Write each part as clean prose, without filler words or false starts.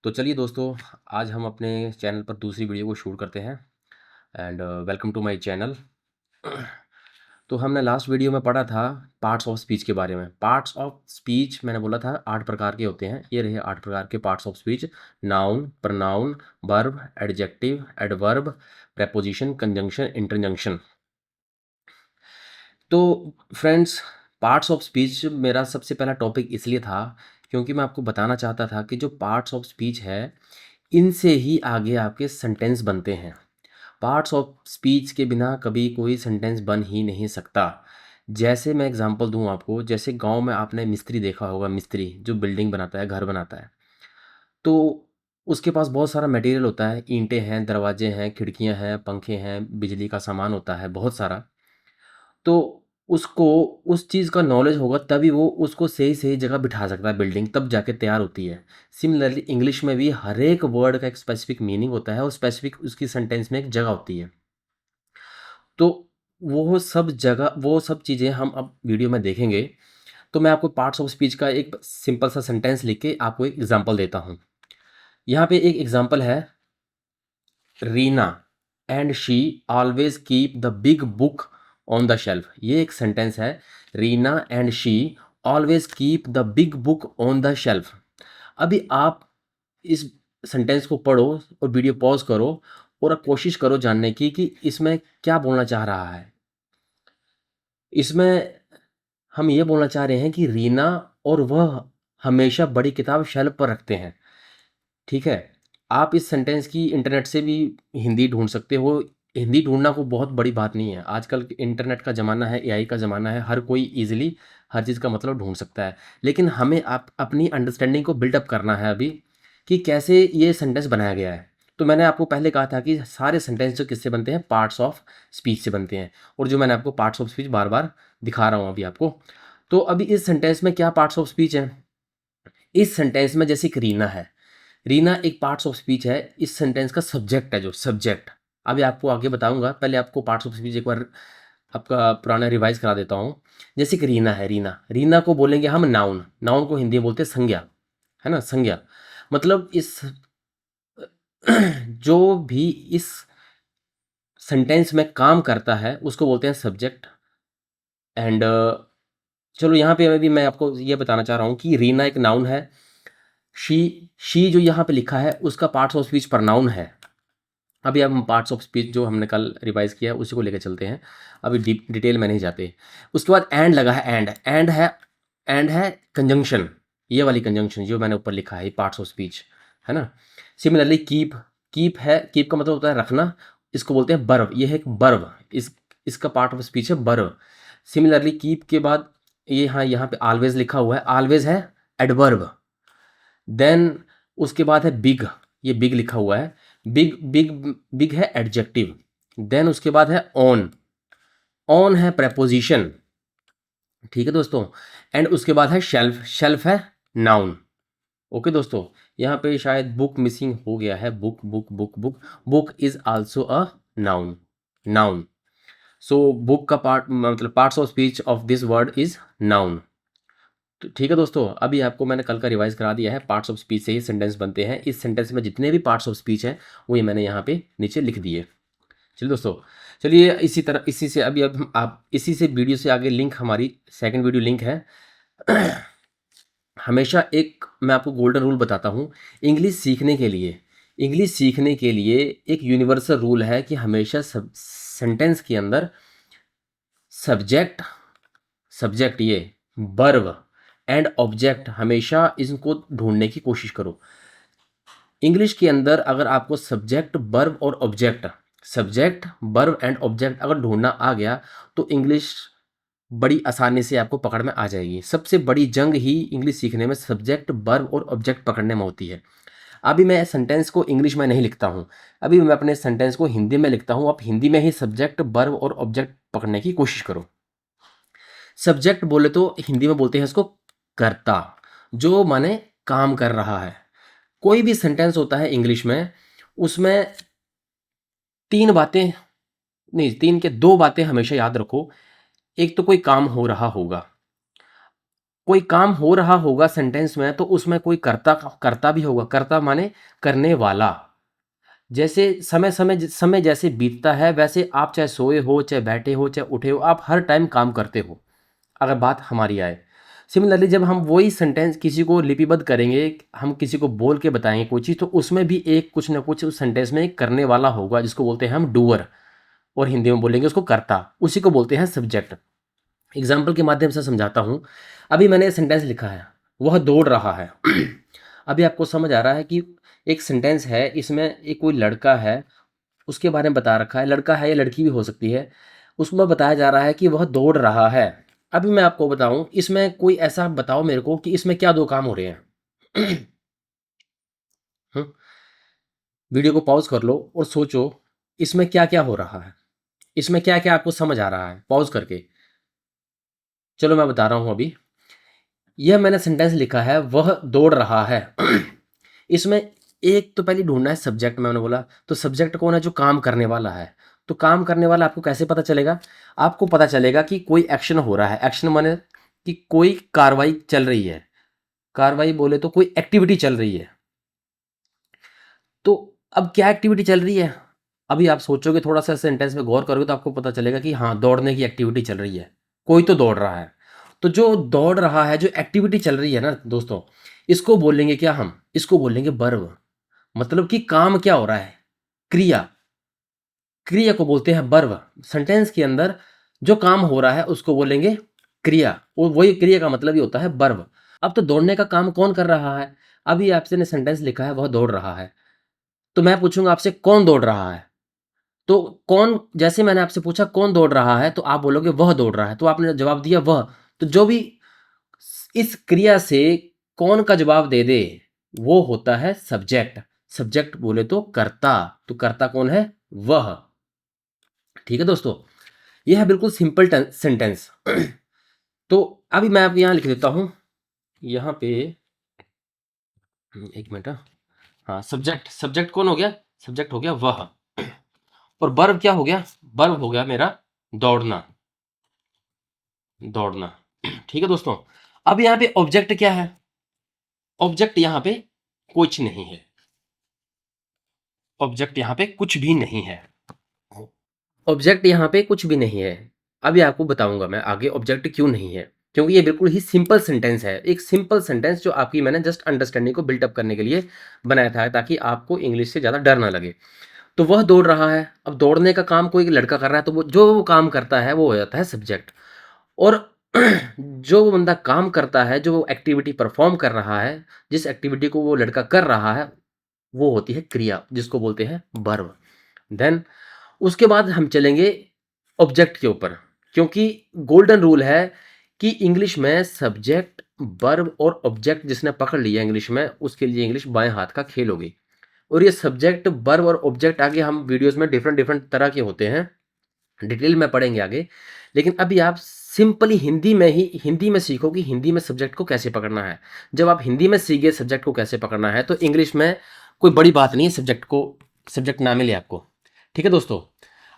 तो चलिए दोस्तों, आज हम अपने चैनल पर दूसरी वीडियो को शूट करते हैं and welcome to my channel. तो हमने लास्ट वीडियो में पढ़ा था पार्ट्स ऑफ स्पीच के बारे में। पार्ट्स ऑफ स्पीच मैंने बोला था 8 प्रकार के होते हैं। ये रहे 8 प्रकार के parts of speech: noun, pronoun, verb, adjective, adverb, preposition, conjunction, interjection. तो फ्रेंड्स, पार्ट्स ऑफ स्पीच मेरा सबसे पहला टॉपिक इसलिए था क्योंकि मैं आपको बताना चाहता था कि जो पार्ट्स ऑफ स्पीच है, इनसे ही आगे आपके सेंटेंस बनते हैं। पार्ट्स ऑफ स्पीच के बिना कभी कोई सेंटेंस बन ही नहीं सकता। जैसे मैं एग्जांपल दूं आपको, जैसे गांव में आपने मिस्त्री देखा होगा, मिस्त्री जो बिल्डिंग बनाता है, घर बनाता है, तो उसके पास बहुत सारा मटेरियल होता है। ईंटें हैं, दरवाजे हैं, खिड़कियां हैं, पंखे हैं, बिजली का सामान होता है बहुत सारा। तो उसको उस चीज़ का नॉलेज होगा तभी वो उसको सही-सही जगह बिठा सकता है, बिल्डिंग तब जाके तैयार होती है। सिमिलरली इंग्लिश में भी हर एक वर्ड का एक स्पेसिफिक मीनिंग होता है और स्पेसिफिक उसकी सेंटेंस में एक जगह होती है। तो वो सब चीज़ें हम अब वीडियो में देखेंगे। तो मैं आपको पार्ट्स ऑफ स्पीच का एक सिंपल सा सेंटेंस लिख के आपको एक एग्ज़ाम्पल देता हूँ। यहाँ पे एक एग्ज़ाम्पल है, Reena and she always keep the big book on the shelf. ये एक सेंटेंस है, Reena and she always keep the big book on the shelf. अभी आप इस सेंटेंस को पढ़ो और वीडियो पॉज करो और अब कोशिश करो जानने की कि इसमें क्या बोलना चाह रहा है। इसमें हम ये बोलना चाह रहे हैं कि रीना और वह हमेशा बड़ी किताब शेल्फ पर रखते हैं। ठीक है? आप इस सेंटेंस की इंटरनेट से भी हिंदी ढूँढ सकते हो। हिंदी ढूँढना कोई बहुत बड़ी बात नहीं है। आजकल इंटरनेट का ज़माना है, एआई का ज़माना है, हर कोई ईज़िली हर चीज़ का मतलब ढूँढ सकता है। लेकिन हमें आप अपनी अंडरस्टैंडिंग को बिल्ड अप करना है अभी कि कैसे ये सेंटेंस बनाया गया है। तो मैंने आपको पहले कहा था कि सारे सेंटेंस जो किससे बनते हैं? पार्ट्स ऑफ स्पीच से बनते हैं। और जो मैंने आपको पार्ट्स ऑफ स्पीच बार-बार दिखा रहा हूँ अभी आपको। तो अभी इस सेंटेंस में क्या पार्ट्स ऑफ स्पीच हैं? इस सेंटेंस में जैसे कि रीना है, रीना एक पार्ट्स ऑफ स्पीच है। इस सेंटेंस का सब्जेक्ट है, जो सब्जेक्ट अभी आपको आगे बताऊंगा। पहले आपको पार्ट्स ऑफ स्पीच एक बार आपका पुराना रिवाइज करा देता हूँ। जैसे कि रीना है, रीना रीना को बोलेंगे हम नाउन। नाउन को हिंदी में बोलते हैं संज्ञा, है ना, संज्ञा। मतलब इस जो भी इस सेंटेंस में काम करता है उसको बोलते हैं सब्जेक्ट। एंड चलो यहाँ पे अभी मैं आपको ये बताना चाह रहा हूँ कि रीना एक नाउन है। शी शी जो यहाँ पे लिखा है उसका पार्ट्स ऑफ स्पीच प्रनाउन है। अभी अब हम पार्ट्स ऑफ स्पीच जो हमने कल रिवाइज किया है उसी को लेकर चलते हैं। अभी डिटेल में नहीं जाते। उसके बाद एंड लगा है, एंड है कंजंक्शन। ये वाली कंजंक्शन जो मैंने ऊपर लिखा है, पार्ट्स ऑफ स्पीच, है ना। सिमिलरली कीप, कीप है, कीप का मतलब होता है रखना। इसको बोलते हैं बर्ब। ये है एक बर्ब, इसका पार्ट ऑफ स्पीच है बर्ब। सिमिलरली कीप के बाद ये, हाँ, यहाँ पे ऑलवेज लिखा हुआ है, ऑलवेज है एडवर्ब। देन उसके बाद है बिग, ये बिग लिखा हुआ है, बिग बिग बिग है एडजेक्टिव। देन उसके बाद है ऑन, ऑन है प्रेपोजिशन। ठीक है दोस्तों। एंड उसके बाद है शेल्फ, शेल्फ है नाउन। ओके दोस्तों, यहाँ पे शायद बुक मिसिंग हो गया है। Book book book book book is also a noun, noun. So book का पार्ट मतलब parts of speech of this word is noun. तो ठीक है दोस्तों, अभी आपको मैंने कल का रिवाइज करा दिया है। पार्ट्स ऑफ स्पीच से ही सेंटेंस बनते हैं। इस सेंटेंस में जितने भी पार्ट्स ऑफ स्पीच हैं वो ये मैंने यहाँ पे नीचे लिख दिए। चलिए दोस्तों, चलिए इसी तरह इसी से अभी अब हम आप इसी से वीडियो से आगे लिंक, हमारी सेकंड वीडियो लिंक है। हमेशा एक मैं आपको गोल्डन रूल बताता हूँ इंग्लिश सीखने के लिए। इंग्लिश सीखने के लिए एक यूनिवर्सल रूल है कि हमेशा सब सेंटेंस के अंदर सब्जेक्ट, सब्जेक्ट ये वर्ब एंड ऑब्जेक्ट, हमेशा इनको ढूंढने की कोशिश करो। इंग्लिश के अंदर अगर आपको सब्जेक्ट वर्ब और object, subject verb and object अगर ढूंढना आ गया तो इंग्लिश बड़ी आसानी से आपको पकड़ में आ जाएगी। सबसे बड़ी जंग ही इंग्लिश सीखने में सब्जेक्ट वर्ब और ऑब्जेक्ट पकड़ने में होती है। अभी मैं सेंटेंस को इंग्लिश में नहीं लिखता हूँ, अभी मैं अपने सेंटेंस को हिंदी में लिखता हूँ। आप हिंदी में ही सब्जेक्ट वर्ब और ऑब्जेक्ट पकड़ने की कोशिश करो। सब्जेक्ट बोले तो हिंदी में बोलते हैं इसको कर्ता, जो माने काम कर रहा है। कोई भी सेंटेंस होता है इंग्लिश में, उसमें तीन बातें, नहीं, तीन के दो बातें हमेशा याद रखो। एक तो कोई काम हो रहा होगा, कोई काम हो रहा होगा सेंटेंस में तो उसमें कोई कर्ता कर्ता भी होगा। कर्ता माने करने वाला। जैसे समय जैसे बीतता है वैसे आप चाहे सोए हो, चाहे बैठे हो, चाहे उठे हो, आप हर टाइम काम करते हो, अगर बात हमारी आए। सिमिलरली जब हम वही सेंटेंस किसी को लिपिबद्ध करेंगे, हम किसी को बोल के बताएंगे कोई चीज़, तो उसमें भी एक कुछ ना कुछ उस सेंटेंस में एक करने वाला होगा, जिसको बोलते हैं हम डूअर, और हिंदी में बोलेंगे उसको कर्ता, उसी को बोलते हैं सब्जेक्ट। एग्जाम्पल के माध्यम से समझाता हूँ। अभी मैंने सेंटेंस लिखा है, वह दौड़ रहा है। अभी आपको समझ आ रहा है कि एक सेंटेंस है, इसमें एक कोई लड़का है, उसके बारे में बता रखा है, लड़का है या लड़की भी हो सकती है, उसमें बताया जा रहा है कि वह दौड़ रहा है। अभी मैं आपको बताऊं, इसमें कोई ऐसा बताओ मेरे को कि इसमें क्या दो काम हो रहे हैं। हम्म, वीडियो को पॉज कर लो और सोचो इसमें क्या क्या हो रहा है, इसमें क्या क्या आपको समझ आ रहा है, पॉज करके। चलो मैं बता रहा हूं अभी। यह मैंने सेंटेंस लिखा है, वह दौड़ रहा है। इसमें एक तो पहले ढूंढना है सब्जेक्ट, मैंने बोला तो सब्जेक्ट कौन है, जो काम करने वाला है। तो काम करने वाला आपको कैसे पता चलेगा, आपको पता चलेगा कि कोई एक्शन हो रहा है। एक्शन माने कि कोई कार्रवाई चल रही है, कार्रवाई बोले तो कोई एक्टिविटी चल रही है। तो अब क्या एक्टिविटी चल रही है, अभी आप सोचोगे, थोड़ा सा सेंटेंस में गौर करोगे तो आपको पता चलेगा कि हाँ, दौड़ने की एक्टिविटी चल रही है, कोई तो दौड़ रहा है। तो जो दौड़ रहा है, जो एक्टिविटी चल रही है ना दोस्तों, इसको बोलेंगे क्या, हम इसको बोलेंगे वर्ब। मतलब कि काम क्या हो रहा है, क्रिया, क्रिया को बोलते हैं वर्ब। सेंटेंस के अंदर जो काम हो रहा है उसको बोलेंगे क्रिया, और वही क्रिया का मतलब ही होता है वर्ब। अब तो दौड़ने का काम कौन कर रहा है, अभी आपसे ने सेंटेंस लिखा है वह दौड़ रहा है, तो मैं पूछूंगा आपसे कौन दौड़ रहा है। तो कौन, जैसे मैंने आपसे पूछा कौन दौड़ रहा है, तो आप बोलोगे वह दौड़ रहा है, तो आपने जवाब दिया वह। तो जो भी इस क्रिया से कौन का जवाब दे दे, वो होता है सब्जेक्ट। सब्जेक्ट बोले तो कर्ता, तो कर्ता कौन है, वह। ठीक है दोस्तों, यह है बिल्कुल सिंपल सेंटेंस। तो अभी मैं आप यहाँ लिख देता हूँ, यहाँ पे एक मिनट। हाँ, सब्जेक्ट, सब्जेक्ट कौन हो गया, सब्जेक्ट हो गया वह, और वर्ब क्या हो गया, वर्ब हो गया मेरा दौड़ना, दौड़ना। ठीक है दोस्तों, अब यहाँ पे ऑब्जेक्ट क्या है, ऑब्जेक्ट यहाँ पे कुछ नहीं है, ऑब्जेक्ट यहाँ पे कुछ भी नहीं है, ऑब्जेक्ट यहाँ पे कुछ भी नहीं है। अभी आपको बताऊंगा मैं आगे ऑब्जेक्ट क्यों नहीं है, क्योंकि ये बिल्कुल ही सिंपल सेंटेंस है, एक सिंपल सेंटेंस जो आपकी मैंने जस्ट अंडरस्टैंडिंग को बिल्टअप करने के लिए बनाया था, ताकि आपको इंग्लिश से ज़्यादा डर ना लगे। तो वह दौड़ रहा है, अब दौड़ने का काम कोई लड़का कर रहा है, तो वो जो वो काम करता है वो हो जाता है सब्जेक्ट। और जो वो बंदा काम करता है, जो वो एक्टिविटी परफॉर्म कर रहा है, जिस एक्टिविटी को वो लड़का कर रहा है, वो होती है क्रिया, जिसको बोलते हैं वर्ब। देन उसके बाद हम चलेंगे ऑब्जेक्ट के ऊपर, क्योंकि गोल्डन रूल है कि इंग्लिश में सब्जेक्ट, वर्ब और ऑब्जेक्ट जिसने पकड़ लिया इंग्लिश में, उसके लिए इंग्लिश बाएं हाथ का खेल होगी। और ये सब्जेक्ट, वर्ब और ऑब्जेक्ट आगे हम वीडियोस में डिफरेंट डिफरेंट तरह के होते हैं, डिटेल में पढ़ेंगे आगे। लेकिन अभी आप सिंपली हिंदी में सीखो कि हिंदी में सब्जेक्ट को कैसे पकड़ना है। जब आप हिंदी में सीखे सब्जेक्ट को कैसे पकड़ना है, तो इंग्लिश में कोई बड़ी बात नहीं है सब्जेक्ट को, सब्जेक्ट ना मिले आपको। ठीक है दोस्तों,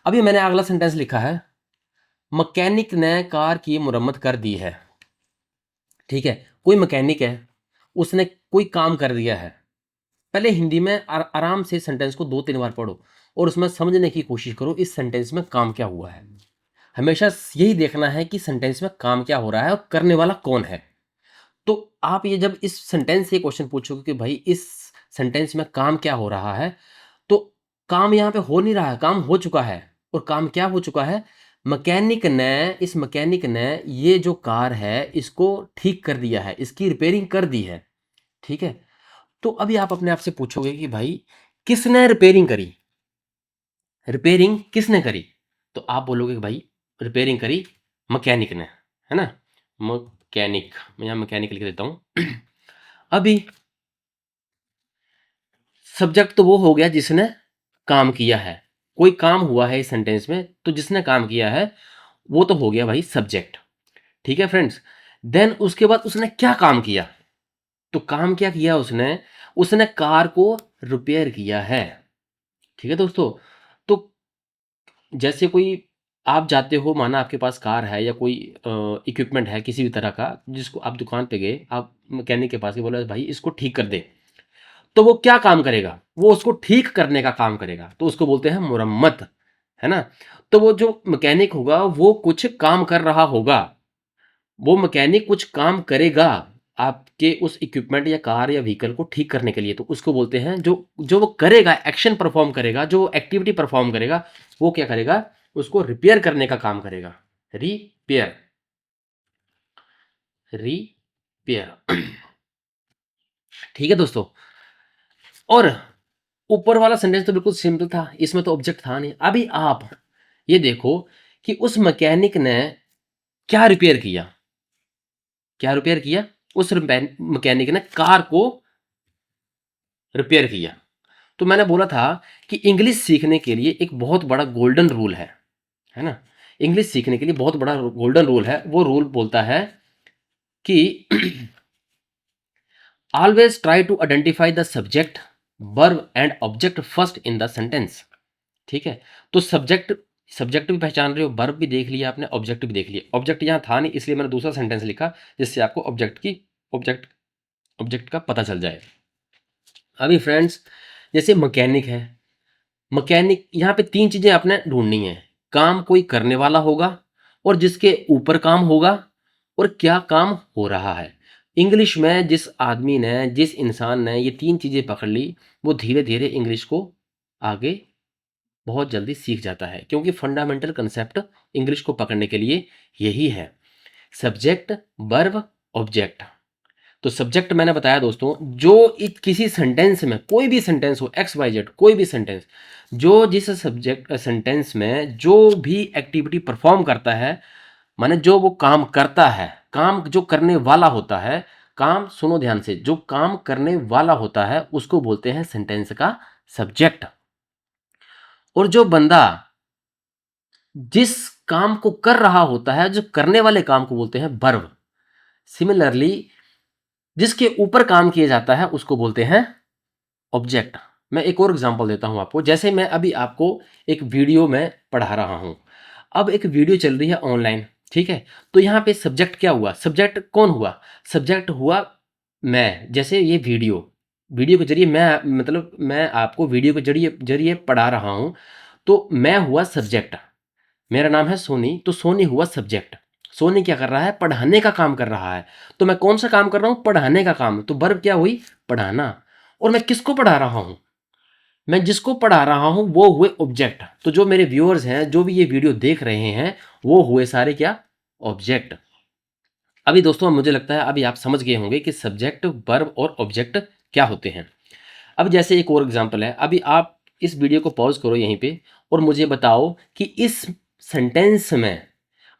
अभी मैंने अगला सेंटेंस लिखा है, मैकेनिक ने कार की मुरम्मत कर दी है। ठीक है, कोई मैकेनिक है, उसने कोई काम कर दिया है। पहले हिंदी में आराम से सेंटेंस को 2-3 बार पढ़ो और उसमें समझने की कोशिश करो इस सेंटेंस में काम क्या हुआ है। हमेशा यही देखना है कि सेंटेंस में काम क्या हो रहा है और करने वाला कौन है। तो आप ये जब इस सेंटेंस से क्वेश्चन पूछोगे कि भाई इस सेंटेंस में काम क्या हो रहा है, तो काम यहाँ पे हो नहीं रहा है, काम हो चुका है। और काम क्या हो चुका है, इस मैकेनिक ने ये जो कार है इसको ठीक कर दिया है, इसकी रिपेयरिंग कर दी है। ठीक है, तो अभी आप अपने आप से पूछोगे कि भाई किसने रिपेयरिंग करी, रिपेयरिंग किसने करी, तो आप बोलोगे कि भाई रिपेयरिंग करी मैकेनिक ने, है ना, मैकेनिक, मैं यहाँ मैकेनिक लिख देता हूँ। अभी सब्जेक्ट तो वो हो गया जिसने काम किया है, कोई काम हुआ है इस सेंटेंस में, तो जिसने काम किया है वो तो हो गया भाई सब्जेक्ट। ठीक है फ्रेंड्स, देन उसके बाद उसने क्या काम किया, तो काम क्या किया उसने, उसने कार को रिपेयर किया है। ठीक है दोस्तों, तो जैसे कोई आप जाते हो, माना आपके पास कार है या कोई इक्विपमेंट है किसी भी तरह का, जिसको आप दुकान पे गए, आप मैकेनिक के पास गए, बोला भाई इसको ठीक कर दे, तो वो क्या काम करेगा? वो उसको ठीक करने का काम करेगा, तो उसको बोलते हैं मुरम्मत, है ना? तो वो जो मैकेनिक होगा वो कुछ काम कर रहा होगा, वो मैकेनिक कुछ काम करेगा आपके उस इक्विपमेंट या कार या व्हीकल को ठीक करने के लिए, तो उसको बोलते हैं, जो जो वो करेगा, एक्शन परफॉर्म करेगा, जो एक्टिविटी परफॉर्म करेगा, वो क्या करेगा? उसको रिपेयर करने का काम करेगा। Repair, repair. ठीक है दोस्तों। और ऊपर वाला सेंटेंस तो बिल्कुल सिंपल था, इसमें तो ऑब्जेक्ट था नहीं। अभी आप ये देखो कि उस मैकेनिक ने क्या रिपेयर किया, क्या रिपेयर किया? उस मैकेनिक ने कार को रिपेयर किया। तो मैंने बोला था कि इंग्लिश सीखने के लिए एक बहुत बड़ा गोल्डन रूल है ना? इंग्लिश सीखने के लिए बहुत बड़ा गोल्डन रूल है। वो रूल बोलता है कि always try to identify the subject, verb and object first in the sentence. ठीक है, तो सब्जेक्ट भी पहचान रहे हो, वर्ब भी देख लिया आपने, ऑब्जेक्ट भी देख लिया। ऑब्जेक्ट यहाँ था नहीं, इसलिए मैंने दूसरा सेंटेंस लिखा जिससे आपको ऑब्जेक्ट ऑब्जेक्ट का पता चल जाए। अभी फ्रेंड्स, जैसे मैकेनिक है, मैकेनिक यहाँ पे तीन चीजें आपने ढूंढनी है। काम कोई करने वाला होगा, और जिसके ऊपर काम होगा, और क्या काम हो रहा है। इंग्लिश में जिस आदमी ने, जिस इंसान ने ये तीन चीजें पकड़ ली, वो धीरे धीरे इंग्लिश को आगे बहुत जल्दी सीख जाता है, क्योंकि फंडामेंटल कंसेप्ट इंग्लिश को पकड़ने के लिए यही है, सब्जेक्ट, वर्ब, ऑब्जेक्ट। तो सब्जेक्ट मैंने बताया दोस्तों, जो किसी सेंटेंस में, कोई भी सेंटेंस हो, एक्स वाई जेड कोई भी सेंटेंस, जो जिस सब्जेक्ट सेंटेंस में जो भी एक्टिविटी परफॉर्म करता है, माने जो वो काम करता है, काम जो करने वाला होता है, काम, सुनो ध्यान से, जो काम करने वाला होता है उसको बोलते हैं सेंटेंस का सब्जेक्ट। और जो बंदा जिस काम को कर रहा होता है, जो करने वाले काम को बोलते हैं वर्ब। सिमिलरली जिसके ऊपर काम किया जाता है उसको बोलते हैं ऑब्जेक्ट। मैं एक और एग्जांपल देता हूं आपको। जैसे मैं अभी आपको एक वीडियो में पढ़ा रहा हूं, अब एक वीडियो चल रही है ऑनलाइन, ठीक है? तो यहाँ पे सब्जेक्ट क्या हुआ? सब्जेक्ट कौन हुआ? सब्जेक्ट हुआ मैं। जैसे ये वीडियो, वीडियो के जरिए मैं, मतलब मैं आपको वीडियो के जरिए जरिए पढ़ा रहा हूं, तो मैं हुआ सब्जेक्ट। मेरा नाम है सोनी, तो सोनी हुआ सब्जेक्ट। सोनी क्या कर रहा है? पढ़ाने का काम कर रहा है। तो मैं कौन सा काम कर रहा हूं? पढ़ाने का काम। तो वर्ब क्या हुई? पढ़ाना। और मैं किसको पढ़ा रहा हूं? मैं जिसको पढ़ा रहा हूं वो हुए ऑब्जेक्ट। तो जो मेरे व्यूअर्स हैं, जो भी ये वीडियो देख रहे हैं, वो हुए सारे क्या? ऑब्जेक्ट। अभी दोस्तों मुझे लगता है अभी आप समझ गए होंगे कि सब्जेक्ट, वर्ब और ऑब्जेक्ट क्या होते हैं। अब जैसे एक और एग्जांपल है, अभी आप इस वीडियो को पॉज करो यहीं पे, और मुझे बताओ कि इस सेंटेंस में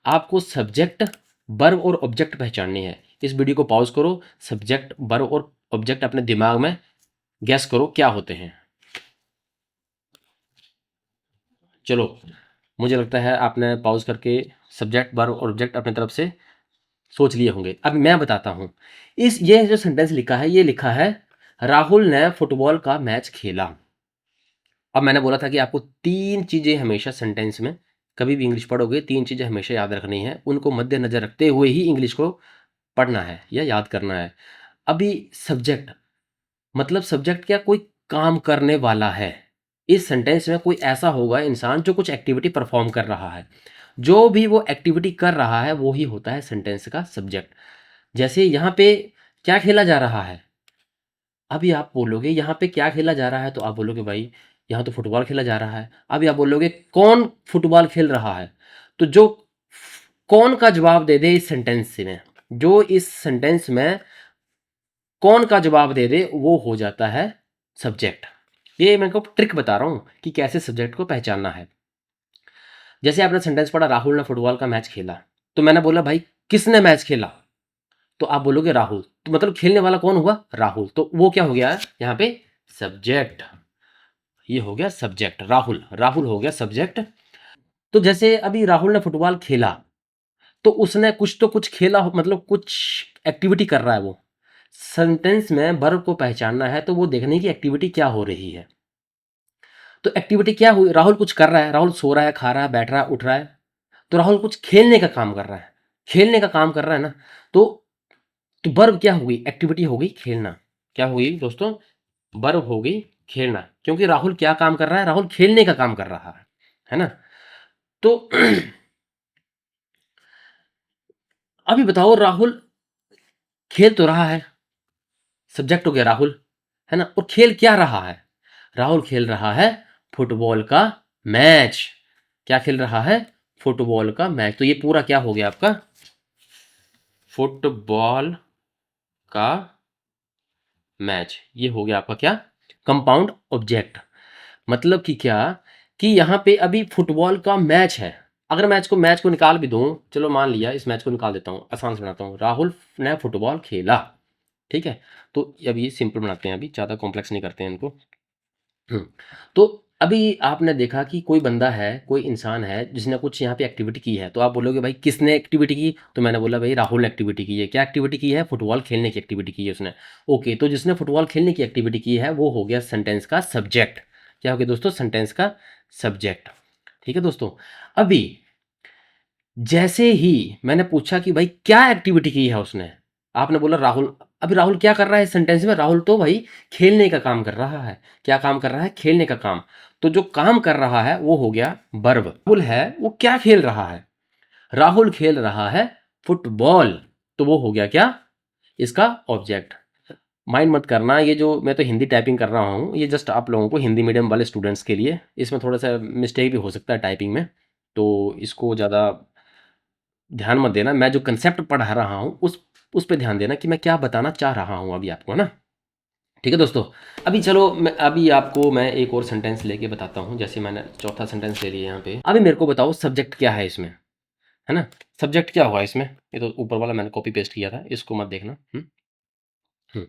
आपको सब्जेक्ट, वर्ब और ऑब्जेक्ट पहचाननी है। इस वीडियो को पॉज करो, सब्जेक्ट, वर्ब और ऑब्जेक्ट अपने दिमाग में गैस करो क्या होते हैं। चलो, मुझे लगता है आपने पॉज करके सब्जेक्ट, वर्ब और ऑब्जेक्ट अपने तरफ से सोच लिए होंगे। अब मैं बताता हूँ। ये जो सेंटेंस लिखा है, ये लिखा है राहुल ने फुटबॉल का मैच खेला। अब मैंने बोला था कि आपको तीन चीज़ें हमेशा सेंटेंस में, कभी भी इंग्लिश पढ़ोगे, तीन चीज़ें हमेशा याद रखनी है, उनको मद्देनजर रखते हुए ही इंग्लिश को पढ़ना है या याद करना है। अभी सब्जेक्ट, मतलब सब्जेक्ट क्या? कोई काम करने वाला है। इस सेंटेंस में कोई ऐसा होगा इंसान जो कुछ एक्टिविटी परफॉर्म कर रहा है। जो भी वो एक्टिविटी कर रहा है वो ही होता है सेंटेंस का सब्जेक्ट। जैसे यहाँ पे क्या खेला जा रहा है? अभी आप बोलोगे यहाँ पे क्या खेला जा रहा है, तो आप बोलोगे भाई यहाँ तो फुटबॉल खेला जा रहा है। अभी आप बोलोगे कौन फुटबॉल खेल रहा है, तो जो कौन का जवाब दे दे इस सेंटेंस में, जो इस सेंटेंस में कौन का जवाब दे दे, वो हो जाता है सब्जेक्ट। ये मैं को ट्रिक बता रहा हूँ कि कैसे सब्जेक्ट को पहचानना है। जैसे आपने सेंटेंस पढ़ा राहुल ने फुटबॉल का मैच खेला, तो मैंने बोला भाई किसने मैच खेला, तो आप बोलोगे राहुल। तो मतलब खेलने वाला कौन हुआ? राहुल। तो वो क्या हो गया यहाँ पे? सब्जेक्ट। ये हो गया सब्जेक्ट, राहुल। राहुल हो गया सब्जेक्ट। तो जैसे अभी राहुल ने फुटबॉल खेला, तो उसने कुछ तो कुछ खेला मतलब कुछ एक्टिविटी कर रहा है वो। सेंटेंस में वर्ब को पहचानना है तो वो देखने की एक्टिविटी क्या हो रही है। तो एक्टिविटी क्या हुई? राहुल कुछ कर रहा है, राहुल सो रहा है, खा रहा है, बैठ रहा है, उठ रहा है, तो राहुल कुछ खेलने का काम कर रहा है, खेलने का काम कर रहा है ना, तो वर्ब क्या होगी, एक्टिविटी हो गई खेलना। क्या हुई दोस्तों, वर्ब हो गई खेलना, क्योंकि राहुल क्या काम कर रहा है, राहुल खेलने का काम कर रहा है ना। तो अभी बताओ, राहुल खेल तो रहा है, सब्जेक्ट हो गया राहुल, है ना, और खेल क्या रहा है, राहुल खेल रहा है फुटबॉल का मैच। क्या खेल रहा है, फुटबॉल का मैच। तो ये पूरा क्या हो गया आपका, फुटबॉल का मैच। ये हो गया आपका क्या, कंपाउंड ऑब्जेक्ट। मतलब कि क्या, कि यहाँ पे अभी फुटबॉल का मैच है। अगर मैच को निकाल भी दूं, चलो मान लिया इस मैच को निकाल देता हूँ, आसान से बनाता हूँ, राहुल ने फुटबॉल खेला, ठीक है। तो अब ये सिंपल बनाते हैं, अभी ज़्यादा कॉम्प्लेक्स नहीं करते हैं इनको। हम्म, तो अभी आपने देखा कि कोई बंदा है, कोई इंसान है जिसने कुछ यहाँ पे एक्टिविटी की है, तो आप बोलोगे भाई किसने एक्टिविटी की, तो मैंने बोला भाई राहुल ने एक्टिविटी की है। क्या एक्टिविटी की है, फुटबॉल खेलने की एक्टिविटी की है उसने। ओके, तो जिसने फुटबॉल खेलने की एक्टिविटी की है वो हो गया सेंटेंस का सब्जेक्ट। क्या हो गया दोस्तों, सेंटेंस का सब्जेक्ट। ठीक है दोस्तों। अभी जैसे ही मैंने पूछा कि भाई क्या एक्टिविटी की है उसने, आपने बोला राहुल। अभी राहुल क्या कर रहा है इस सेंटेंस में, राहुल तो भाई खेलने का काम कर रहा है। क्या काम कर रहा है, खेलने का काम। तो जो काम कर रहा है वो हो गया वर्ब। राहुल है वो क्या खेल रहा है, राहुल खेल रहा है फुटबॉल। तो वो हो गया क्या, इसका ऑब्जेक्ट। माइंड मत करना, ये जो मैं तो हिंदी टाइपिंग कर रहा हूँ, ये जस्ट आप लोगों को, हिंदी मीडियम वाले स्टूडेंट्स के लिए, इसमें थोड़ा सा मिस्टेक भी हो सकता है टाइपिंग में, तो इसको ज़्यादा ध्यान मत देना। मैं जो कंसेप्ट पढ़ा रहा हूँ उस पे ध्यान देना कि मैं क्या बताना चाह रहा हूँ अभी आपको, है ना। ठीक है दोस्तों। अभी चलो अभी आपको मैं एक और सेंटेंस लेके बताता हूँ। जैसे मैंने चौथा सेंटेंस ले लिया यहाँ पे। अभी मेरे को बताओ सब्जेक्ट क्या है इसमें, है ना। सब्जेक्ट क्या होगा इसमें, ये तो ऊपर वाला मैंने कॉपी पेस्ट किया था, इसको मत देखना। हम्म।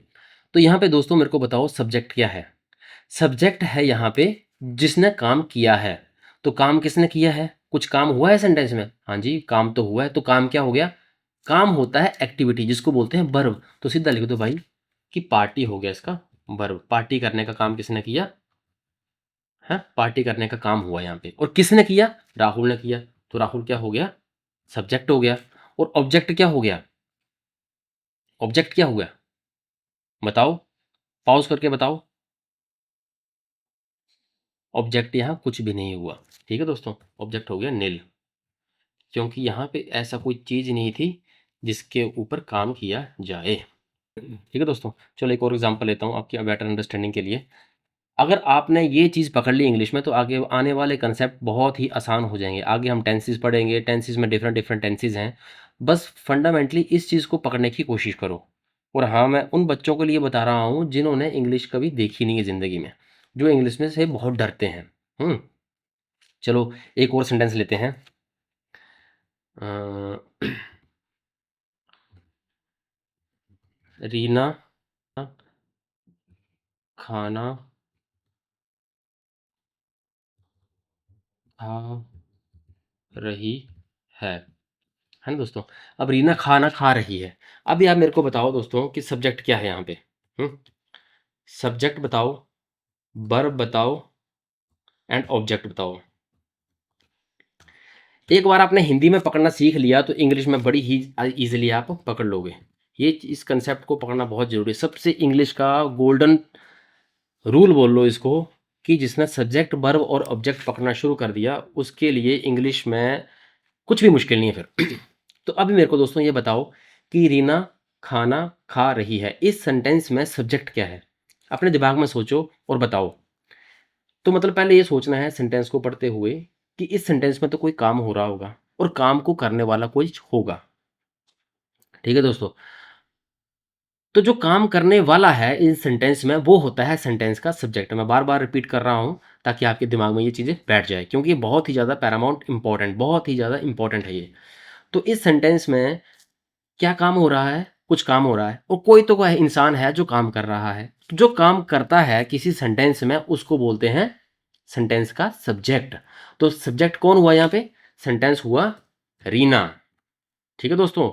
तो यहाँ पे दोस्तों मेरे को बताओ सब्जेक्ट क्या है। सब्जेक्ट है यहाँ पे जिसने काम किया है। तो काम किसने किया है, कुछ काम हुआ है सेंटेंस में, हाँ जी काम तो हुआ है। तो काम क्या हो गया, काम होता है एक्टिविटी, जिसको बोलते हैं वर्ब। तो सीधा लिख दो भाई कि पार्टी हो गया इसका वर्ब। पार्टी करने का काम किसने किया है, पार्टी करने का काम हुआ यहाँ पे। और किसने किया, राहुल ने किया। तो राहुल क्या हो गया, सब्जेक्ट हो गया। और ऑब्जेक्ट क्या हो गया, ऑब्जेक्ट क्या हो गया, बताओ, पॉज करके बताओ। ऑब्जेक्ट यहाँ कुछ भी नहीं हुआ। ठीक है दोस्तों, ऑब्जेक्ट हो गया नील, क्योंकि यहाँ पे ऐसा कोई चीज़ नहीं थी जिसके ऊपर काम किया जाए। ठीक है दोस्तों। चलो एक और एग्जांपल लेता हूँ आपकी बेटर अंडरस्टैंडिंग के लिए। अगर आपने ये चीज़ पकड़ ली इंग्लिश में, तो आगे आने वाले कंसेप्ट बहुत ही आसान हो जाएंगे। आगे हम टेंसेस पढ़ेंगे, टेंसेस में डिफरेंट डिफरेंट टेंसेस हैं। बस फंडामेंटली इस चीज़ को पकड़ने की कोशिश करो। और हाँ, मैं उन बच्चों के लिए बता रहा हूँ जिन्होंने इंग्लिश कभी देखी नहीं है ज़िंदगी में, जो इंग्लिश में से बहुत डरते हैं। चलो एक और सेंटेंस लेते हैं। अ, रीना खाना खा रही है ना दोस्तों। अब रीना खाना खा रही है। अभी आप मेरे को बताओ दोस्तों कि सब्जेक्ट क्या है यहाँ पे। हम्म सब्जेक्ट बताओ, वर्ब बताओ, एंड ऑब्जेक्ट बताओ। एक बार आपने हिंदी में पकड़ना सीख लिया तो इंग्लिश में बड़ी ही इजीली आप पकड़ लोगे। ये इस कंसेप्ट को पकड़ना बहुत जरूरी है। सबसे इंग्लिश का गोल्डन रूल बोल लो इसको, कि जिसने सब्जेक्ट वर्ब और ऑब्जेक्ट पकड़ना शुरू कर दिया उसके लिए इंग्लिश में कुछ भी मुश्किल नहीं है फिर। तो अभी मेरे को दोस्तों ये बताओ कि रीना खाना खा रही है, इस सेंटेंस में सब्जेक्ट क्या है। अपने दिमाग में सोचो और बताओ। तो मतलब पहले ये सोचना है सेंटेंस को पढ़ते हुए कि इस सेंटेंस में तो कोई काम हो रहा होगा और काम को करने वाला कोई होगा। ठीक है दोस्तों। तो जो काम करने वाला है इस सेंटेंस में वो होता है सेंटेंस का सब्जेक्ट। मैं बार बार रिपीट कर रहा हूँ ताकि आपके दिमाग में ये चीज़ें बैठ जाए, क्योंकि ये बहुत ही ज़्यादा पैरामाउंट इंपॉर्टेंट, बहुत ही ज़्यादा इंपॉर्टेंट है ये। तो इस सेंटेंस में क्या काम हो रहा है, कुछ काम हो रहा है और कोई तो कोई इंसान है जो काम कर रहा है। तो जो काम करता है किसी सेंटेंस में उसको बोलते हैं सेंटेंस का सब्जेक्ट। तो सब्जेक्ट कौन हुआ यहाँ पे, सेंटेंस हुआ रीना। ठीक है दोस्तों।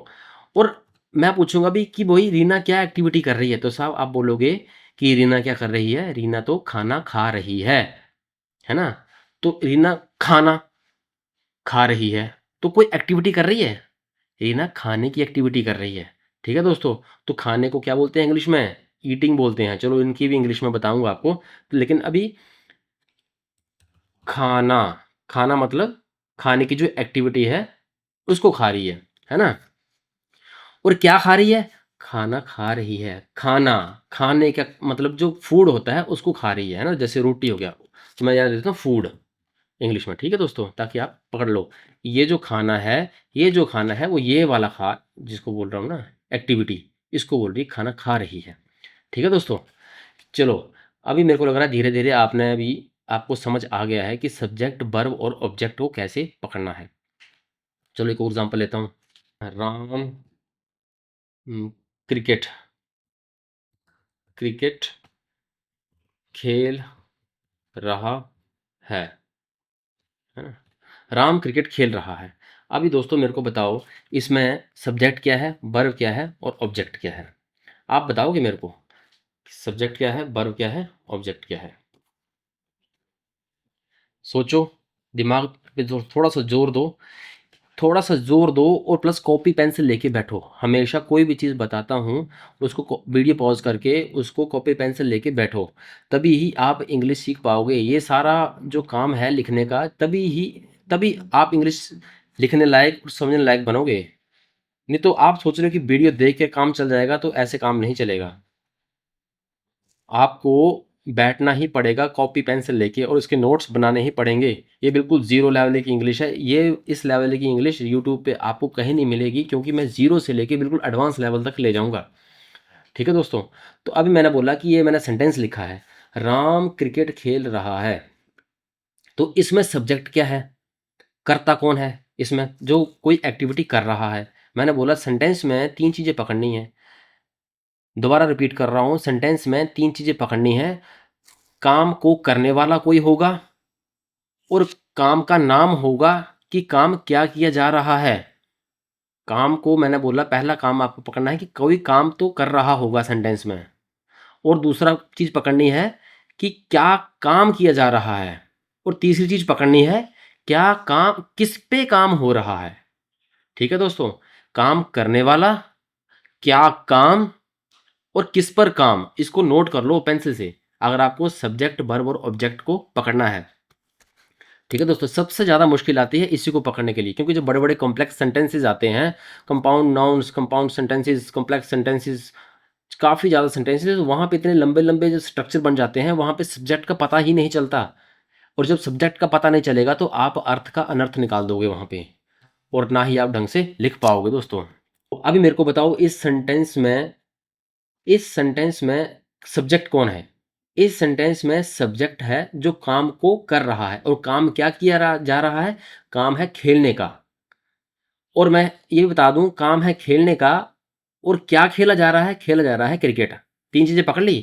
और मैं पूछूंगा भी कि भाई रीना क्या एक्टिविटी कर रही है, तो साहब आप बोलोगे कि रीना क्या कर रही है, रीना तो खाना खा रही है ना। तो रीना खाना खा रही है, तो कोई एक्टिविटी कर रही है, रीना खाने की एक्टिविटी कर रही है। ठीक है दोस्तों, तो खाने को क्या बोलते हैं इंग्लिश में? ईटिंग बोलते हैं। चलो इनकी भी इंग्लिश में बताऊंगा आपको, लेकिन अभी खाना, खाना मतलब खाने की जो एक्टिविटी है उसको खा रही है ना। और क्या खा रही है? खाना खा रही है। खाना, खाने का मतलब जो फूड होता है उसको खा रही है ना। जैसे रोटी हो गया, तो मैं याद देता हूँ फूड इंग्लिश में। ठीक है दोस्तों, ताकि आप पकड़ लो। ये जो खाना है, ये जो खाना है वो ये वाला खा, जिसको बोल रहा हूँ ना एक्टिविटी, इसको बोल रही खाना खा रही है। ठीक है दोस्तों, चलो अभी मेरे को लग रहा है धीरे धीरे आपने अभी, आपको समझ आ गया है कि सब्जेक्ट वर्ब और ऑब्जेक्ट को कैसे पकड़ना है। चलो एक और एग्जांपल लेता हूँ। राम क्रिकेट, क्रिकेट खेल रहा है ना। राम क्रिकेट खेल रहा है। अभी दोस्तों मेरे को बताओ, इसमें सब्जेक्ट क्या है, वर्ब क्या है और ऑब्जेक्ट क्या है? आप बताओगे मेरे को, सब्जेक्ट क्या है, वर्ब क्या है, ऑब्जेक्ट क्या है? सोचो, दिमाग पे थोड़ा सा जोर दो, थोड़ा सा जोर दो, और प्लस कॉपी पेंसिल लेके बैठो। हमेशा कोई भी चीज़ बताता हूँ उसको वीडियो पॉज करके उसको कॉपी पेंसिल लेके बैठो, तभी ही आप इंग्लिश सीख पाओगे। ये सारा जो काम है लिखने का, तभी आप इंग्लिश लिखने लायक और समझने लायक बनोगे। नहीं तो आप सोच रहे हो कि वीडियो देख के काम चल जाएगा, तो ऐसे काम नहीं चलेगा। आपको बैठना ही पड़ेगा कॉपी पेंसिल लेके, और इसके नोट्स बनाने ही पड़ेंगे। ये बिल्कुल ज़ीरो लेवल की इंग्लिश है। ये इस लेवल की इंग्लिश यूट्यूब पे आपको कहीं नहीं मिलेगी, क्योंकि मैं ज़ीरो से लेके बिल्कुल एडवांस लेवल तक ले जाऊंगा। ठीक है दोस्तों, तो अभी मैंने बोला कि ये मैंने सेंटेंस लिखा है, राम क्रिकेट खेल रहा है। तो इसमें सब्जेक्ट क्या है, करता कौन है इसमें, जो कोई एक्टिविटी कर रहा है। मैंने बोला सेंटेंस में तीन चीज़ें पकड़नी है। दोबारा रिपीट कर रहा हूँ, सेंटेंस में तीन चीज़ें पकड़नी है। काम को करने वाला कोई होगा, और काम का नाम होगा कि काम क्या किया जा रहा है। काम को मैंने बोला पहला काम आपको पकड़ना है कि कोई काम तो कर रहा होगा सेंटेंस में, और दूसरा चीज़ पकड़नी है कि क्या काम किया जा रहा है, और तीसरी चीज़ पकड़नी है क्या काम, किस पे काम हो रहा है। ठीक है दोस्तों, काम करने वाला, क्या काम, और किस पर काम, इसको नोट कर लो पेंसिल से, अगर आपको सब्जेक्ट वर्ब और ऑब्जेक्ट को पकड़ना है। ठीक है दोस्तों, सबसे ज़्यादा मुश्किल आती है इसी को पकड़ने के लिए, क्योंकि जो बड़े बड़े कॉम्प्लेक्स सेंटेंसेस आते हैं, compound nouns, compound sentences, complex sentences, काफ़ी ज़्यादा सेंटेंसेस, वहाँ पे इतने लंबे लंबे जो स्ट्रक्चर बन जाते हैं, वहाँ पे सब्जेक्ट का पता ही नहीं चलता। और जब सब्जेक्ट का पता नहीं चलेगा तो आप अर्थ का अनर्थ निकाल दोगे वहाँ पे, और ना ही आप ढंग से लिख पाओगे दोस्तों। तो अभी मेरे को बताओ, इस सेंटेंस में सब्जेक्ट कौन है? इस सेंटेंस में सब्जेक्ट है जो काम को कर रहा है, और काम क्या जा रहा है? काम है खेलने का। और मैं ये बता दूं, काम है खेलने का, और क्या खेला जा रहा है? खेला जा रहा है क्रिकेट। तीन चीजें पकड़ ली।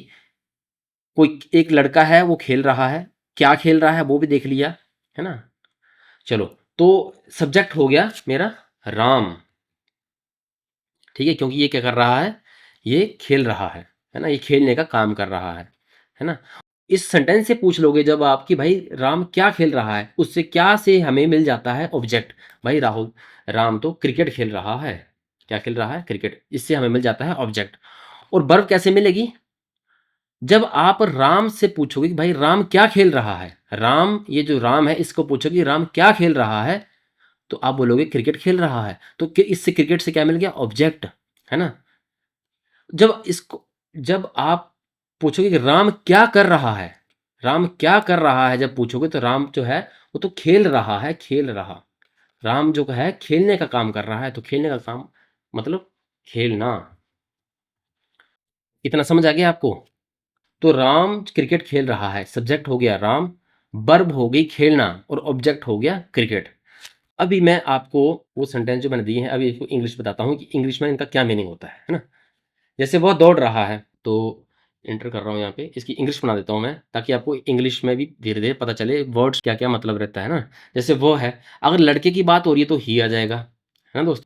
कोई एक लड़का है वो खेल रहा है, क्या खेल रहा है वो भी देख लिया, है ना। चलो, तो सब्जेक्ट हो गया मेरा राम। ठीक है, क्योंकि ये क्या कर रहा है, ये खेल रहा है ना, ये खेलने का काम कर रहा है ना। इस सेंटेंस से पूछ लोगे जब आप कि भाई राम क्या खेल रहा है, उससे क्या से हमें मिल जाता है ऑब्जेक्ट। भाई राहुल, राम तो क्रिकेट खेल रहा है। क्या खेल रहा है? क्रिकेट। इससे हमें मिल जाता है ऑब्जेक्ट। और वर्ब कैसे मिलेगी? जब आप राम से पूछोगे कि भाई राम क्या खेल रहा है, राम, ये जो राम है इसको पूछोगे राम क्या खेल रहा है, तो आप बोलोगे क्रिकेट खेल रहा है। तो इससे क्रिकेट से क्या मिल गया? ऑब्जेक्ट, है ना। जब आप पूछोगे कि राम क्या कर रहा है, राम क्या कर रहा है जब पूछोगे, तो राम जो है वो तो खेल रहा है, खेल रहा। राम जो है खेलने का काम कर रहा है, तो खेलने का काम मतलब खेलना। इतना समझ आ गया आपको? तो राम क्रिकेट खेल रहा है, सब्जेक्ट हो गया राम, वर्ब हो गई खेलना, और ऑब्जेक्ट हो गया क्रिकेट। अभी मैं आपको वो सेंटेंस जो मैंने दिए हैं, अभी इसको इंग्लिश बताता हूँ कि इंग्लिश में इनका क्या मीनिंग होता है ना। जैसे वह दौड़ रहा है, तो एंटर कर रहा हूँ यहाँ पे, इसकी इंग्लिश बना देता हूँ मैं, ताकि आपको इंग्लिश में भी धीरे धीरे पता चले वर्ड्स क्या क्या मतलब रहता है ना। जैसे वो है, अगर लड़के की बात हो रही है तो ही आ जाएगा, है ना दोस्त।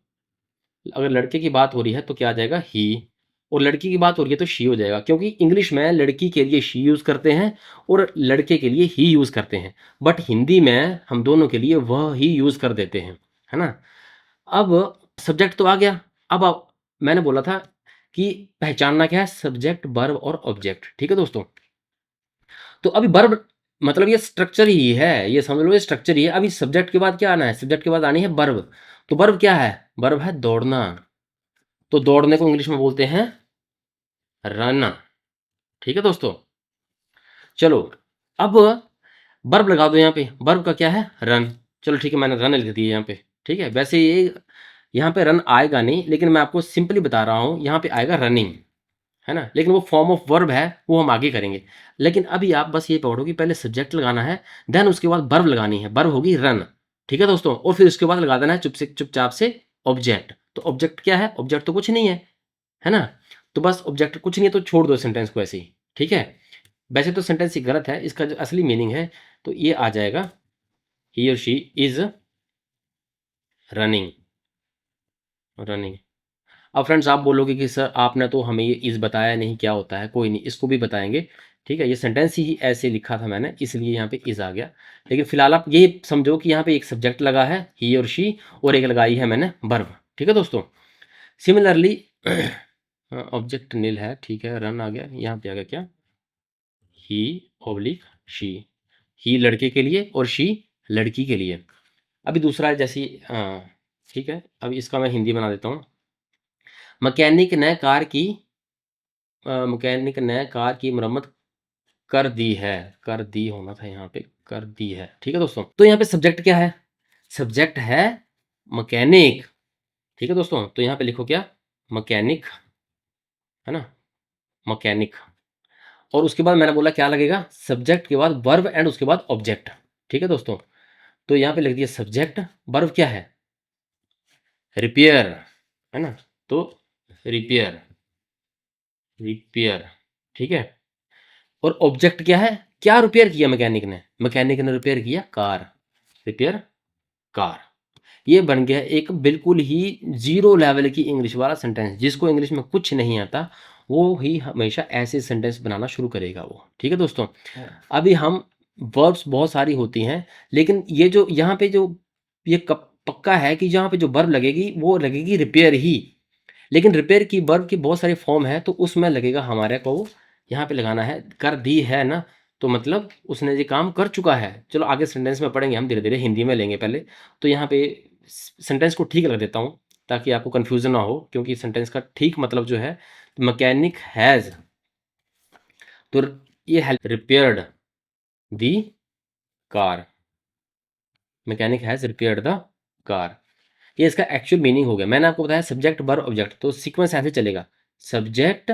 अगर लड़के की बात हो रही है तो क्या आ जाएगा? ही। और लड़की की बात हो रही है तो शी हो जाएगा, क्योंकि इंग्लिश में लड़की के लिए शी यूज़ करते हैं और लड़के के लिए ही यूज़ करते हैं, बट हिंदी में हम दोनों के लिए वह ही यूज़ कर देते हैं। है ना। अब सब्जेक्ट तो आ गया। अब मैंने बोला था कि पहचानना क्या है, सब्जेक्ट वर्ब और ऑब्जेक्ट। ठीक है दोस्तों, तो अभी वर्ब मतलब ये स्ट्रक्चर ही है, ये समझ लो ये स्ट्रक्चर ही है। अभी सब्जेक्ट के बाद क्या आना है, सब्जेक्ट के बाद आनी है वर्ब। तो वर्ब क्या है, वर्ब है दौड़ना। तो दौड़ने को इंग्लिश में बोलते हैं रन। ठीक है दोस्तों, चलो अब वर्ब लगा दो यहाँ पे। वर्ब का क्या है, रन। चलो ठीक है, मैंने रन लिख दिया यहाँ पे। ठीक है, वैसे ये यहाँ पे रन आएगा नहीं, लेकिन मैं आपको सिंपली बता रहा हूँ, यहाँ पे आएगा रनिंग, है ना। लेकिन वो फॉर्म ऑफ वर्ब है, वो हम आगे करेंगे। लेकिन अभी आप बस ये पढ़ो कि पहले सब्जेक्ट लगाना है, देन उसके बाद वर्ब लगानी है। वर्ब होगी रन। ठीक है दोस्तों, और फिर उसके बाद लगा देना है चुपचाप से ऑब्जेक्ट। तो ऑब्जेक्ट क्या है, ऑब्जेक्ट तो कुछ नहीं है ना। तो बस ऑब्जेक्ट कुछ नहीं है, तो छोड़ दो सेंटेंस को ऐसे ही। ठीक है, वैसे तो सेंटेंस ही गलत है, इसका जो असली मीनिंग है तो ये आ जाएगा, ही और शी इज रनिंग। रनिंग। अब फ्रेंड्स आप बोलोगे कि सर आपने तो हमें ये इज़ बताया नहीं क्या होता है। कोई नहीं, इसको भी बताएंगे। ठीक है, ये सेंटेंस ही ऐसे लिखा था मैंने, इसलिए यहाँ पे इज़ आ गया। लेकिन फिलहाल आप ये समझो कि यहाँ पे एक सब्जेक्ट लगा है ही और शी, और एक लगाई है मैंने वर्ब। ठीक है दोस्तों, सिमिलरली ऑब्जेक्ट नील है, ठीक है, रन आ गया, यहाँ पे आ गया क्या, ही ऑब्लिक शी। ही लड़के के लिए और शी लड़की के लिए। अभी दूसरा है जैसी ठीक है, अभी इसका मैं हिंदी बना देता हूँ। मैकेनिक ने कार की मैकेनिक ने कार की मरम्मत कर दी है। कर दी होना था यहाँ पे, कर दी है। ठीक है दोस्तों, तो यहाँ पे सब्जेक्ट क्या है, सब्जेक्ट है मैकेनिक। ठीक है दोस्तों, तो यहाँ पे लिखो क्या, मैकेनिक, है ना, मैकेनिक। और उसके बाद मैंने बोला क्या लगेगा, सब्जेक्ट के बाद वर्ब एंड उसके बाद ऑब्जेक्ट। ठीक है दोस्तों, तो यहाँ पे लिख दिया सब्जेक्ट, वर्ब क्या है, रिपेयर, है ना। तो रिपेयर, रिपेयर। ठीक है, और ऑब्जेक्ट क्या है, क्या रिपेयर किया मैकेनिक ने, मैकेनिक ने रिपेयर किया कार, रिपेयर कार। ये बन गया एक बिल्कुल ही जीरो लेवल की इंग्लिश वाला सेंटेंस। जिसको इंग्लिश में कुछ नहीं आता वो ही हमेशा ऐसे सेंटेंस बनाना शुरू करेगा वो। ठीक है दोस्तों, अभी हम वर्ब्स बहुत सारी होती हैं, लेकिन ये जो यहाँ पे जो ये कब पक्का है कि जहाँ पे जो वर्ब लगेगी वो लगेगी रिपेयर ही। लेकिन रिपेयर की वर्ब की बहुत सारी फॉर्म है, तो उसमें लगेगा हमारे को यहाँ पे लगाना है कर दी है ना, तो मतलब उसने ये काम कर चुका है। चलो आगे सेंटेंस में पढ़ेंगे हम, धीरे धीरे हिंदी में लेंगे पहले। तो यहाँ पे सेंटेंस को ठीक रख देता हूँ ताकि आपको कन्फ्यूज़न ना हो, क्योंकि सेंटेंस का ठीक मतलब जो है, मैकेनिक हैज़, तो ये help repaired the car, mechanic has repaired the car. ये इसका एक्चुअल मीनिंग हो गया। मैंने आपको बताया सब्जेक्ट वर्ब ऑब्जेक्ट, तो सीक्वेंस ऐसे चलेगा, सब्जेक्ट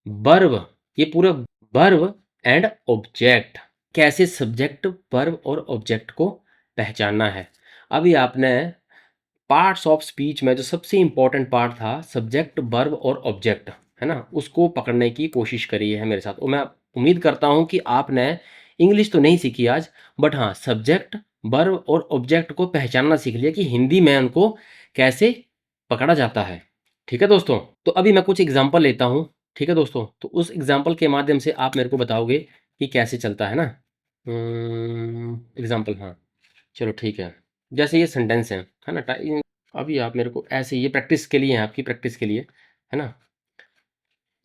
वर्ब, ये पूरा वर्ब एंड ऑब्जेक्ट। कैसे सब्जेक्ट वर्ब और ऑब्जेक्ट को पहचानना है। अभी आपने पार्ट्स ऑफ स्पीच में जो सबसे इंपॉर्टेंट पार्ट था सब्जेक्ट वर्ब और ऑब्जेक्ट, है ना, उसको पकड़ने की कोशिश करी है मेरे साथ। और मैं उम्मीद करता हूँ कि आपने इंग्लिश तो नहीं सीखी आज, बट हाँ सब्जेक्ट वर्ब और ऑब्जेक्ट को पहचानना सीख लिया कि हिंदी में उनको कैसे पकड़ा जाता है। ठीक है दोस्तों, तो अभी मैं कुछ एग्जांपल लेता हूँ। ठीक है दोस्तों, तो उस एग्जांपल के माध्यम से आप मेरे को बताओगे कि कैसे चलता है ना। एग्जांपल, हाँ चलो ठीक है, जैसे ये सेंटेंस है ना। अभी आप मेरे को ऐसे, ये प्रैक्टिस के लिए है, आपकी प्रैक्टिस के लिए, है ना।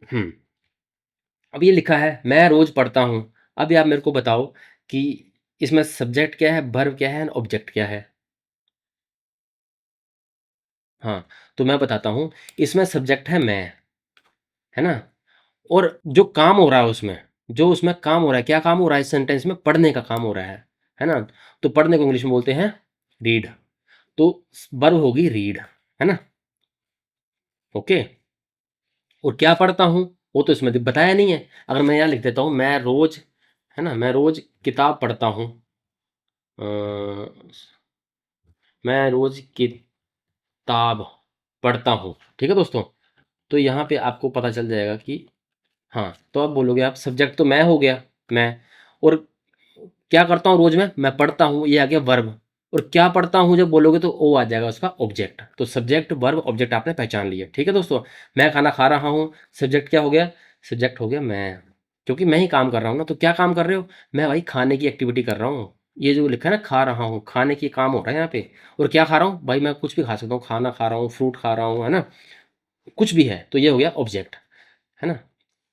हम्म, अब ये लिखा है मैं रोज पढ़ता हूँ। अभी आप मेरे को बताओ कि इसमें सब्जेक्ट क्या है, वर्ब क्या है, ऑब्जेक्ट क्या है। हाँ, तो मैं बताता हूँ, इसमें सब्जेक्ट है मैं, है ना, और जो काम हो रहा है उसमें, जो उसमें काम हो रहा है, क्या काम हो रहा है इस सेंटेंस में, पढ़ने का काम हो रहा है ना। तो पढ़ने को इंग्लिश में बोलते हैं रीड। तो वर्ब होगी रीड, है ना। ओके, और क्या पढ़ता हूँ वो तो इसमें बताया नहीं है। अगर मैं यहाँ लिख देता हूँ मैं रोज, है ना, मैं रोज किताब पढ़ता हूँ, अ, मैं रोज किताब पढ़ता हूँ। ठीक है दोस्तों, तो यहाँ पे आपको पता चल जाएगा कि हाँ, तो अब बोलोगे आप सब्जेक्ट तो मैं हो गया, मैं, और क्या करता हूँ रोज मैं पढ़ता हूँ, ये आ गया वर्ब। और क्या पढ़ता हूँ जब बोलोगे तो वो आ जाएगा उसका ऑब्जेक्ट। तो सब्जेक्ट वर्ब ऑब्जेक्ट आपने पहचान लिया। ठीक है दोस्तों, मैं खाना खा रहा हूँ, सब्जेक्ट क्या हो गया, सब्जेक्ट हो गया मैं, क्योंकि मैं ही काम कर रहा हूँ ना। तो क्या काम कर रहे हो, मैं भाई खाने की एक्टिविटी कर रहा हूँ, ये जो लिखा है ना खा रहा हूँ, खाने की काम हो रहा है यहाँ पे। और क्या खा रहा हूँ भाई, मैं कुछ भी खा सकता हूँ, खाना खा रहा हूँ, फ्रूट खा रहा हूँ, है ना, कुछ भी है, तो ये हो गया ऑब्जेक्ट, है ना।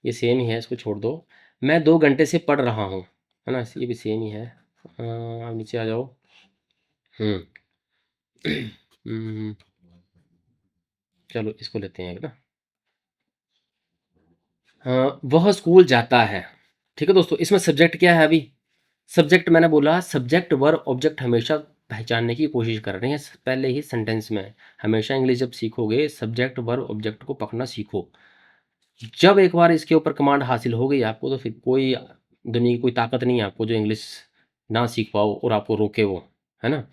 ये सेम ही है, इसको छोड़ दो। मैं 2 घंटे से पढ़ रहा हूँ, है ना, ये भी सेम ही है। अब नीचे आ जाओ। हम्म हम्म, चलो इसको लेते हैं ना। हाँ, वह स्कूल जाता है। ठीक है दोस्तों, इसमें सब्जेक्ट क्या है अभी? सब्जेक्ट मैंने बोला, सब्जेक्ट वर्ब ऑब्जेक्ट हमेशा पहचानने की कोशिश कर रहे हैं पहले ही सेंटेंस में। हमेशा इंग्लिश जब सीखोगे सब्जेक्ट वर्ब ऑब्जेक्ट को पकड़ना सीखो। जब एक बार इसके ऊपर कमांड हासिल हो गई आपको, तो फिर कोई दुनिया की कोई ताकत नहीं है आपको जो इंग्लिश ना सीख पाओ और आपको रोके वो, है ना।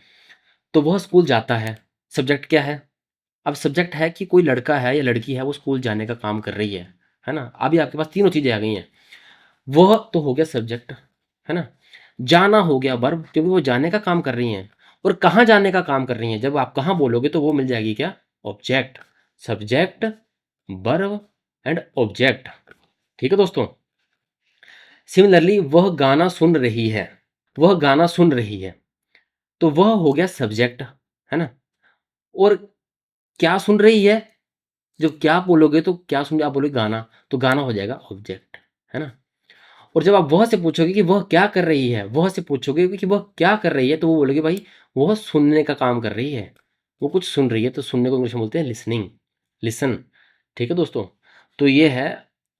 तो वह स्कूल जाता है, सब्जेक्ट क्या है? अब सब्जेक्ट है कि कोई लड़का है या लड़की है वो स्कूल जाने का काम कर रही है ना। अभी आपके पास तीनों चीज़ें आ गई हैं। वह तो हो गया सब्जेक्ट, है ना। जाना हो गया वर्ब, क्योंकि वो जाने का काम कर रही हैं। और कहाँ जाने का काम कर रही हैं, जब आप कहाँ बोलोगे तो वो मिल जाएगी क्या? Object. Subject, verb and object. ठीक है दोस्तों। सिमिलरली वह गाना सुन रही है, वह गाना सुन रही है, तो वह हो गया सब्जेक्ट, है ना। और क्या सुन रही है, जब क्या बोलोगे तो क्या सुन, आप बोलोगे गाना, तो गाना हो जाएगा ऑब्जेक्ट, है ना। और जब आप वह से पूछोगे कि वह क्या कर रही है, वह से पूछोगे कि वह क्या कर रही है, तो वो बोलोगे भाई वह सुनने का काम कर रही है, वो कुछ सुन रही है, तो सुनने को इंग्लिश में बोलते हैं लिसनिंग, लिसन। ठीक है दोस्तों। तो ये है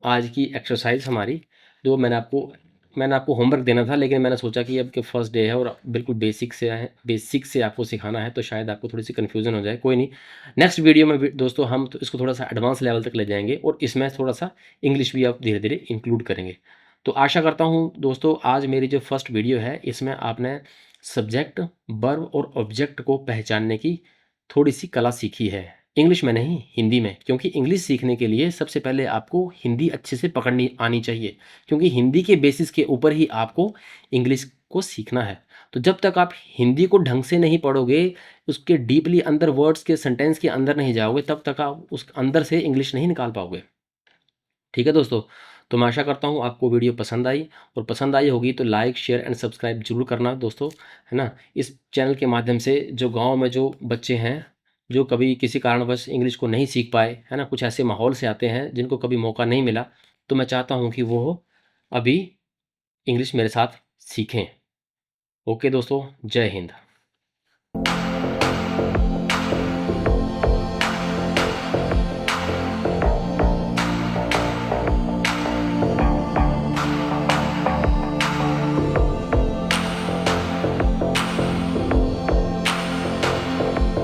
आज की एक्सरसाइज हमारी, जो मैंने आपको होमवर्क देना था, लेकिन मैंने सोचा कि अब के फर्स्ट डे है और बिल्कुल बेसिक से आपको सिखाना है, तो शायद आपको थोड़ी सी कन्फ्यूजन हो जाए। कोई नहीं, नेक्स्ट वीडियो में दोस्तों हम तो इसको थोड़ा सा एडवांस लेवल तक ले जाएंगे और इसमें थोड़ा सा इंग्लिश भी आप धीरे धीरे इंक्लूड करेंगे। तो आशा करता हूँ दोस्तों आज मेरी जो फर्स्ट वीडियो है इसमें आपने सब्जेक्ट, वर्ब और ऑब्जेक्ट को पहचानने की थोड़ी सी कला सीखी है। इंग्लिश में नहीं, हिंदी में, क्योंकि इंग्लिश सीखने के लिए सबसे पहले आपको हिंदी अच्छे से पकड़नी आनी चाहिए, क्योंकि हिंदी के बेसिस के ऊपर ही आपको इंग्लिश को सीखना है। तो जब तक आप हिंदी को ढंग से नहीं पढ़ोगे, उसके डीपली अंदर वर्ड्स के सेंटेंस के अंदर नहीं जाओगे, तब तक आप उस अंदर से इंग्लिश नहीं निकाल पाओगे। ठीक है दोस्तों। तो मैं आशा करता हूँ आपको वीडियो पसंद आई, और पसंद आई होगी तो लाइक शेयर एंड सब्सक्राइब जरूर करना दोस्तों, है ना। इस चैनल के माध्यम से जो गांव में जो बच्चे हैं, जो कभी किसी कारणवश इंग्लिश को नहीं सीख पाए, है ना, कुछ ऐसे माहौल से आते हैं जिनको कभी मौका नहीं मिला, तो मैं चाहता हूँ कि वो अभी इंग्लिश मेरे साथ सीखें। ओके दोस्तों, जय हिंद।